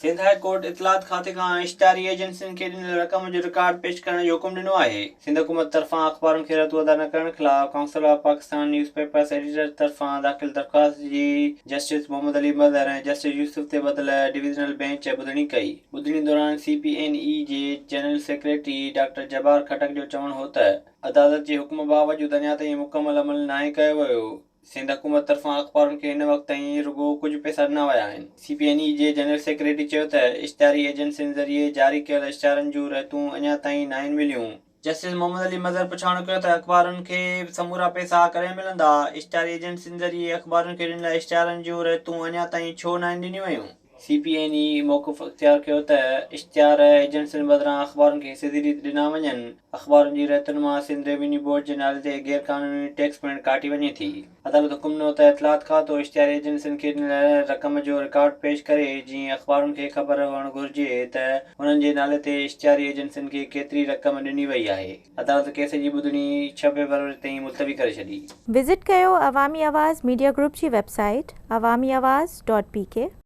Sindh high court इतलात खाते खां इश्तिहारी एजेंसियुनि खे ॾिनल रक़म जो रिकॉर्ड पेश करण जो हुकुम ॾिनो आहे। सिंध हुकूमत तरफ़ां अख़बारुनि खे रद्द अदा न करण ख़िलाफ़ council of Pakistan newspapers editor तरफ़ां दाख़िल दरख़्वास्त जी जस्टिस मोहम्मद अली मदर ऐं जस्टिस यूसुफ ते बदल डिवीज़नल बेंच ॿुधणी कई। ॿुधणी दौरान CPNE जे जनरल सेक्रेटरी डॉक्टर जब्बार खटक जो चवणु हो त अदालत जे हुकुम बावजूदि अञा ताईं मुकमल अमल नाहे कयो वियो। सिंध हुकूमत तरफ़ां अख़बारुनि खे हिन वक़्त ताईं रुॻो कुझु पैसा ॾिना विया आहिनि। CPNE जे जनरल सेक्रेटरी चयो त इश्तिहारी एजेंसियुनि ज़रिए जारी कयल इश्तिहारनि जूं रहितूं अञा ताईं न आहिनि मिलियूं। जस्टिस मोहम्मद अली मदर पुछाणो कयो त अख़बारुनि खे समूरा पैसा कॾहिं मिलंदा। इश्तिहारी एजेंसियुनि ज़रिए अख़बारुनि खे ॾिनल इश्तिहारनि जूं रहितूं अञा ताईं छो न आहिनि ॾिनियूं वयूं। CPNE मौक़िफ़ इख़्तियार कयो त इश्तिहार एजेंसियुनि बदिरां अख़बारुनि खे सिधी रीति ॾिना वञनि। अख़बारुनि जी रहितुनि मां सिंध रेवेन्यू बोर्ड जे नाले ते गैर क़ानूनी टैक्स पिणु काटी वञे थी। अदालत हुकुम ॾिनो त इतलात खातो इश्तिहारी एजेंसियुनि खे ॾिनल रक़म जो रिकॉर्ड पेश करे जीअं अख़बारुनि खे ख़बर हुअणु घुरिजे त हुननि जे नाले ते इश्तिहारी एजेंसियुनि खे केतिरी रक़म ॾिनी वई आहे। अदालत केस जी ॿुधणी 6 फरवरी ताईं मुलतवी करे छॾी। विज़िट कयो अवामी आवाज़ मीडिया ग्रुप जी वेबसाइट awamiawaz.pk